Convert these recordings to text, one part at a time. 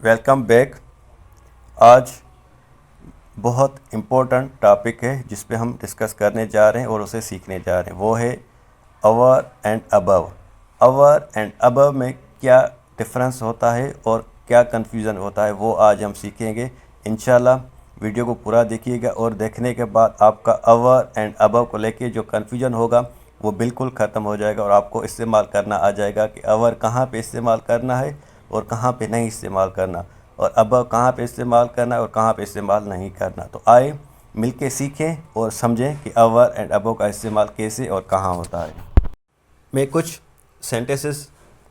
Welcome back. आज बहुत important topic है जिस पे हम डिस्कस करने जा रहे हैं और उसे सीखने जा रहे हैं, वो है over and above. Over and above में क्या डिफरेंस होता है और क्या कन्फ्यूज़न होता है वो आज हम सीखेंगे। इंशाल्लाह वीडियो को पूरा देखिएगा और देखने के बाद आपका अवर एंड अबव को लेके जो कन्फ्यूज़न होगा वो बिल्कुल ख़त्म हो जाएगा और आपको इस्तेमाल करना आ जाएगा कि अवर कहाँ पे इस्तेमाल करना है और कहाँ पे नहीं इस्तेमाल करना, और अबव कहाँ पे इस्तेमाल करना है और कहाँ पे इस्तेमाल नहीं करना। तो आए मिलके सीखें और समझें कि अवर एंड अबव का इस्तेमाल कैसे और कहाँ होता है। मैं कुछ सेंटेंसेस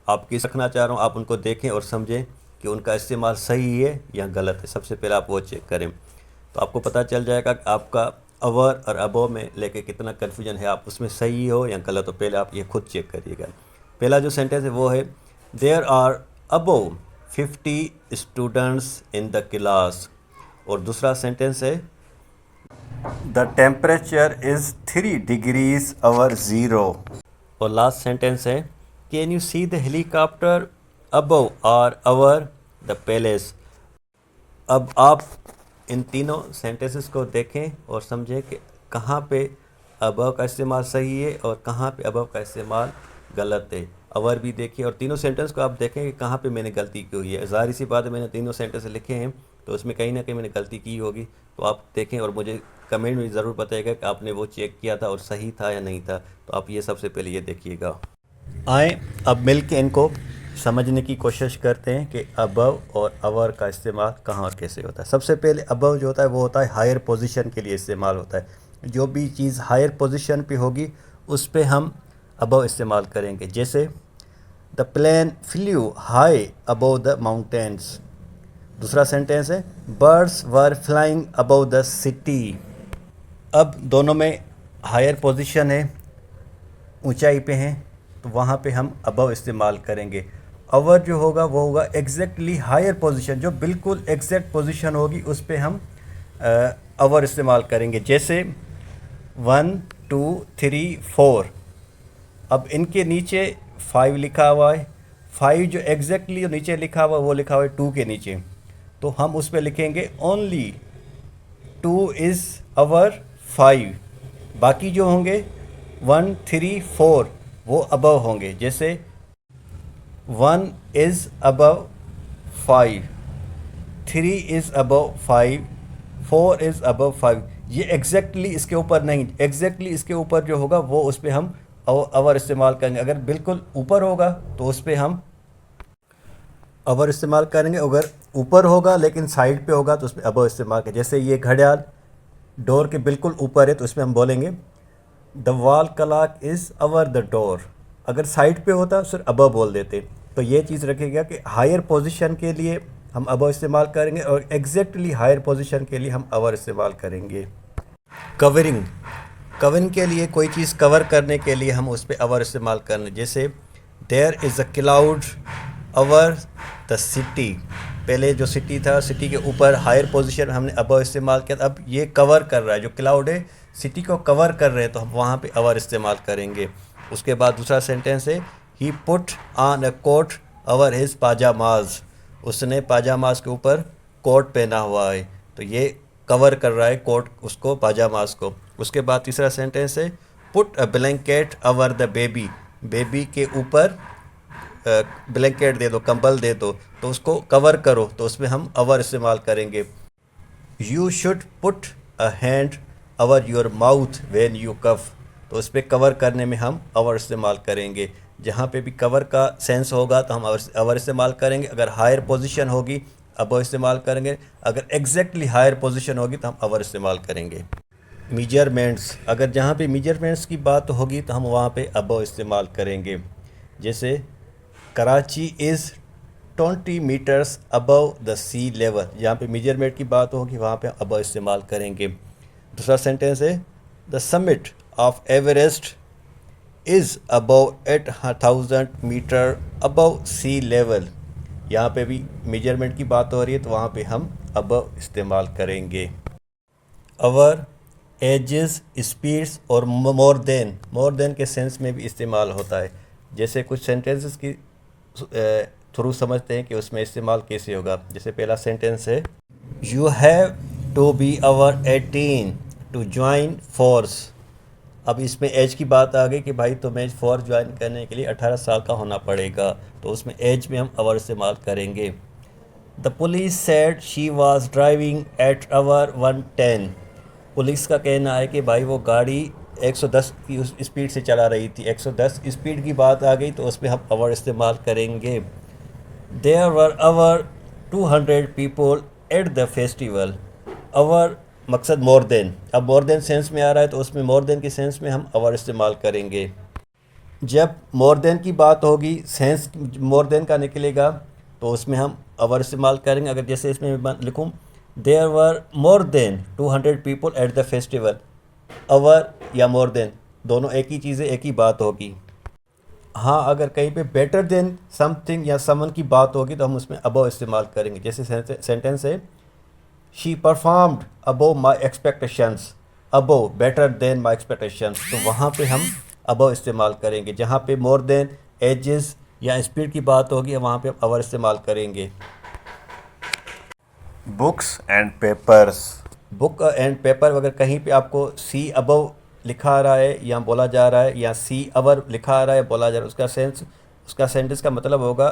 आपकी रखना चाह रहा हूँ, आप उनको देखें और समझें कि उनका इस्तेमाल सही है या गलत है। सबसे पहले आप वो चेक करें तो आपको पता चल जाएगा कि आपका अवर और अबव में लेके कितना कन्फ्यूजन है, आप उसमें सही हो या गलत हो। पहले आप ये खुद चेक करिएगा। पहला जो सेंटेंस है वो है there are above 50 students in the class. और दूसरा सेंटेंस है the temperature is 3 degrees over zero. और लास्ट सेंटेंस है can you see the helicopter above और अवर द पैलेस। अब आप इन तीनों सेंटेंसेस को देखें और समझें कि कहाँ पे अबव का इस्तेमाल सही है और कहाँ पे अबव का इस्तेमाल गलत है। अवर भी देखिए और तीनों सेंटेंस को आप देखें कि कहाँ पे मैंने गलती की हुई है। ज़ाहिर सी बात है, मैंने तीनों सेंटेंस लिखे हैं तो उसमें कहीं ना कहीं मैंने गलती की होगी। तो आप देखें और मुझे कमेंट में ज़रूर बताइएगा कि आपने वो चेक किया था और सही था या नहीं था। तो आप ये सबसे पहले ये देखिएगा। आए अब मिल के इनको समझने की कोशिश करते हैं कि अबव और अवर का इस्तेमाल कहाँ और कैसे होता है। सबसे पहले अबव जो होता है वो होता है हायर पोजीशन के लिए इस्तेमाल होता है। जो भी चीज़ हायर पोजीशन पे होगी उस पे हम अबव इस्तेमाल करेंगे। जैसे the plane flew high above the mountains. दूसरा सेंटेंस है birds were flying above the city. अब दोनों में हायर पोजीशन है, ऊंचाई पे हैं, तो वहाँ पे हम अबव इस्तेमाल करेंगे। अवर जो होगा वो होगा एग्जैक्टली हायर पोजीशन, जो बिल्कुल एग्जैक्ट पोजीशन होगी उस पे हम अवर इस्तेमाल करेंगे। जैसे 1 2 3 4। अब इनके नीचे 5 लिखा हुआ है। 5 जो एग्जैक्टली नीचे लिखा हुआ वो लिखा हुआ है 2 के नीचे, तो हम उस पर लिखेंगे ओनली 2 इज़ अवर 5। बाकी जो होंगे 1 3 4 वो अबव होंगे। जैसे 1 is above 5, 3 is above 5, 4 is above 5। ये एग्जैक्टली इसके ऊपर नहीं, एग्जैक्टली इसके ऊपर जो होगा वो उस पर हम अवर इस्तेमाल करेंगे। अगर बिल्कुल ऊपर होगा तो उस पर हम अवर इस्तेमाल करेंगे। अगर ऊपर होगा लेकिन साइड पे होगा तो उस पर अबव इस्तेमाल करेंगे। जैसे ये घड़ियाल डोर के बिल्कुल ऊपर है तो इसमें हम बोलेंगे the wall clock is our the door. अगर साइड पे होता सिर्फ अबव बोल देते। तो ये चीज़ रखेगा कि हायर पोजीशन के लिए हम अबव इस्तेमाल करेंगे और एग्जैक्टली हायर पोजीशन के लिए हम अवर इस्तेमाल करेंगे। कवरिंग, कवरिंग के लिए कोई चीज़ कवर करने के लिए हम उस पर अवर इस्तेमाल करें। जैसे there is a cloud over the city. पहले जो सिटी था, सिटी के ऊपर हायर पोजीशन हमने अबव इस्तेमाल किया। अब ये कवर कर रहा है, जो क्लाउड है सिटी को कवर कर रहे हैं, तो हम वहाँ पे अवर इस्तेमाल करेंगे। उसके बाद दूसरा सेंटेंस है he put on a coat over his pyjamas. उसने पाजामाज के ऊपर कोट पहना हुआ है, तो ये कवर कर रहा है कोट उसको, पाजामाज को। उसके बाद तीसरा सेंटेंस है put a blanket our the baby. Baby के ऊपर ब्लैंकेट दे दो, कंबल दे दो, तो उसको कवर करो, तो उसमें हम अवर इस्तेमाल करेंगे। You should put a hand over your mouth when you cough. तो उस पर कवर करने में हम अवर इस्तेमाल करेंगे। जहाँ पे भी कवर का सेंस होगा तो हम अवर इस्तेमाल करेंगे। अगर हायर पोजीशन होगी अबव इस्तेमाल करेंगे, अगर एग्जैक्टली हायर पोजीशन होगी तो हम अवर इस्तेमाल करेंगे। मेजरमेंट्स, अगर जहाँ पे मेजरमेंट्स की बात होगी तो हम वहाँ पे अबव इस्तेमाल करेंगे। जैसे Karachi is 20 metres above the sea level. जहाँ पे मेजरमेंट की बात होगी वहाँ पे अबव इस्तेमाल करेंगे। दूसरा सेंटेंस है the summit of Everest is above 8000 metre above sea level. यहाँ पे भी मेजरमेंट की बात हो रही है तो वहाँ पे हम अबव इस्तेमाल करेंगे। अवर, एजेस, स्पीड्स और मोर देन के सेंस में भी इस्तेमाल होता है। जैसे कुछ सेंटेंसेस की थ्रू समझते हैं कि उसमें इस्तेमाल कैसे होगा। जैसे पहला सेंटेंस है, you have to be over 18 to join force. अब इसमें एज की बात आ गई कि भाई तुम्हें फोर्स ज्वाइन करने के लिए 18 साल का होना पड़ेगा, तो उसमें एज में हम अवर इस्तेमाल करेंगे। The police said she was driving at our 110। Police का कहना है कि भाई वो गाड़ी 110 की उस स्पीड से चला रही थी। 110 स्पीड की बात आ गई तो उसमें हम अवर इस्तेमाल करेंगे। There were over 200 people at the festival. Over मकसद मोर देन, अब मोर देन सेंस में आ रहा है तो उसमें मोर देन की सेंस में हम अवर इस्तेमाल करेंगे। जब मोर देन की बात होगी, सेंस मोर देन का निकलेगा तो उसमें हम अवर इस्तेमाल करेंगे। अगर जैसे इसमें मैं लिखूँ, there were more than 200 people at the festival, over या मोर देन दोनों एक ही चीज़ें, एक ही बात होगी। हाँ, अगर कहीं पे बेटर देन समथिंग या समन की बात होगी तो हम उसमें अबव इस्तेमाल करेंगे। जैसे सेंटेंस है, she performed above my expectations. Above better than my expectations, तो वहाँ पे हम अबव इस्तेमाल करेंगे। जहाँ पे मोर देन, एजेस या स्पीड की बात होगी वहाँ पे हम अवर इस्तेमाल करेंगे। Books and papers. Book and paper, अगर कहीं पे आपको सी अबव लिखा आ रहा है या बोला जा रहा है, या सी अवर लिखा आ रहा है बोला जा रहा है, उसका सेंटेंस का मतलब होगा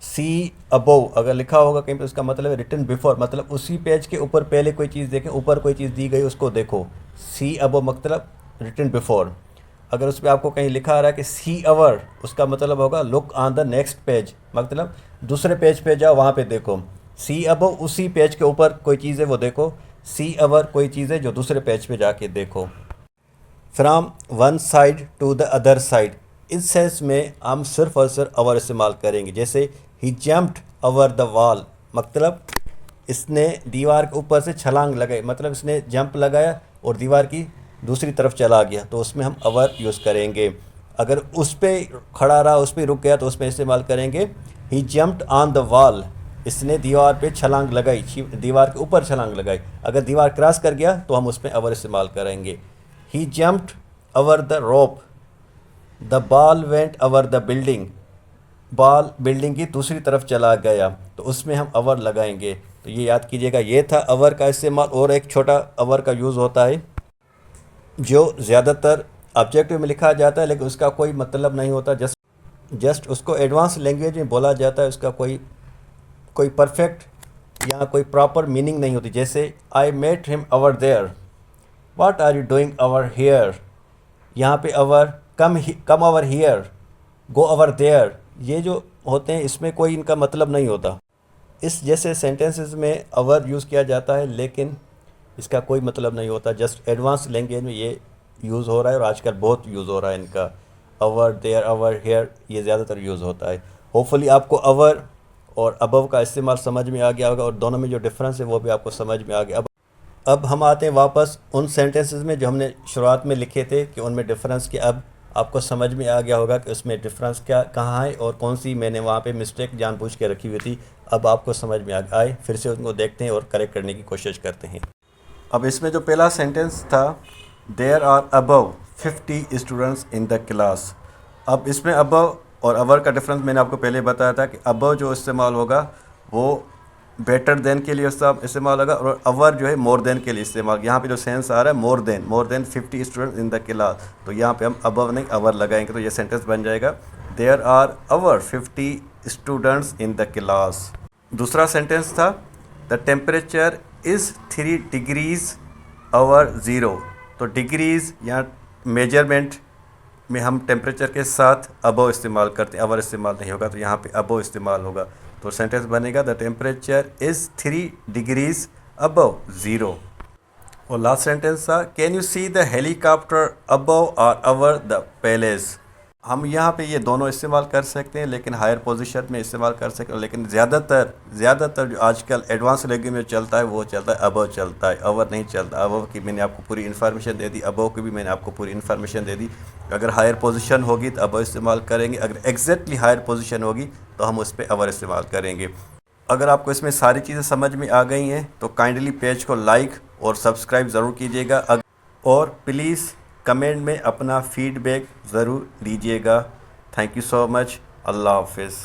सी अबव। अगर लिखा होगा कहीं पे उसका मतलब है रिटन बिफोर, मतलब उसी पेज के ऊपर पहले कोई चीज़ देखें, ऊपर कोई चीज़ दी गई उसको देखो। सी अबव मतलब रिटन बिफोर। अगर उस पर आपको कहीं लिखा आ रहा है कि सी अवर, उसका मतलब होगा look on the next page, मतलब दूसरे पेज पे जाओ वहाँ पे देखो। सी अबव उसी पेज के ऊपर कोई चीज़ है वो देखो, सी अवर कोई चीज़ है जो दूसरे पेज पे जाके देखो। From one side to the other side, इस सेंस में हम सिर्फ और सिर्फ अवर इस्तेमाल करेंगे। जैसे he jumped over the wall, मतलब इसने दीवार के ऊपर से छलांग लगाई, मतलब इसने जंप लगाया और दीवार की दूसरी तरफ चला गया, तो उसमें हम अवर यूज़ करेंगे। अगर उस पर खड़ा रहा, उस पर रुक गया तो उसमें इस्तेमाल करेंगे he jumped on the wall. इसने दीवार पे छलांग लगाई, दीवार के ऊपर छलांग लगाई। अगर दीवार क्रॉस कर गया तो हम उसमें अवर इस्तेमाल करेंगे। He jumped over the rope. The ball went over the building, ball building की दूसरी तरफ चला गया, तो उसमें हम अवर लगाएंगे। तो ये याद कीजिएगा, ये था अवर का इस्तेमाल। और एक छोटा अवर का यूज़ होता है जो ज़्यादातर ऑब्जेक्टिव में लिखा जाता है लेकिन उसका कोई मतलब नहीं होता, जस्ट उसको एडवांस लैंग्वेज में बोला जाता है, उसका कोई परफेक्ट या कोई प्रॉपर मीनिंग नहीं होती। जैसे I met him over there, what are you doing over here. यहाँ पे over, come over here, go over there, ये जो होते हैं इसमें कोई इनका मतलब नहीं होता। इस जैसे सेंटेंसेस में अवर यूज़ किया जाता है लेकिन इसका कोई मतलब नहीं होता। जस्ट एडवांस लैंग्वेज में ये यूज़ हो रहा है और आजकल बहुत यूज़ हो रहा है इनका। अवर देयर, अवर हेयर, ये ज़्यादातर यूज़ होता है। होपफुली आपको अवर और अबव का इस्तेमाल समझ में आ गया होगा और दोनों में जो डिफरेंस है वो भी आपको समझ में आ गया। अब हम आते हैं वापस उन सेंटेंसेस में जो हमने शुरुआत में लिखे थे कि उनमें डिफरेंस क्या। अब आपको समझ में आ गया होगा कि उसमें डिफरेंस क्या कहाँ है और कौन सी मैंने वहाँ पे मिस्टेक जानबूझ के रखी हुई थी। अब आपको समझ में आए, फिर से उनको देखते हैं और करेक्ट करने की कोशिश करते हैं। अब इसमें जो पहला सेंटेंस था, there are above 50 students in the class. अब इसमें अबव और अवर का डिफरेंस मैंने आपको पहले बताया था कि अबव जो इस्तेमाल होगा वो बेटर देन के लिए इस्तेमाल होगा और अवर जो है मोर देन के लिए इस्तेमाल। यहाँ पे जो सेंस आ रहा है more than 50 students in the class, तो यहाँ पे हम अबव नहीं अवर लगाएंगे, तो ये सेंटेंस बन जाएगा there are over 50 students in the class. दूसरा सेंटेंस था the temperature is 3 degrees over zero. तो डिग्रीज़ या मेजरमेंट में हम टेम्परेचर के साथ अबव इस्तेमाल करते हैं, अवर इस्तेमाल नहीं होगा, तो यहाँ पे अबव इस्तेमाल होगा। तो सेंटेंस बनेगा the temperature is 3 degrees above zero. और लास्ट सेंटेंस था can you see the helicopter above और अवर द पैलेस। हम यहाँ पे ये दोनों इस्तेमाल कर सकते हैं लेकिन हायर पोजीशन में इस्तेमाल कर सकते हैं, लेकिन ज़्यादातर जो आजकल एडवांस लैंग्वेज में चलता है वो चलता है अबव चलता है, अवर नहीं चलता। अबव की मैंने आपको पूरी इन्फॉर्मेशन दे दी, अबव की भी मैंने आपको पूरी इन्फॉर्मेशन दे दी। अगर हायर पोजीशन होगी तो अबव इस्तेमाल करेंगे, अगर एग्जैक्टली हायर पोजीशन होगी तो हम उस पर अवर इस्तेमाल करेंगे। अगर आपको इसमें सारी चीज़ें समझ में आ गई हैं तो काइंडली पेज को लाइक और सब्सक्राइब ज़रूर कीजिएगा और प्लीज़ कमेंट में अपना फीडबैक ज़रूर दीजिएगा। Thank you so much. अल्लाह हाफिज़।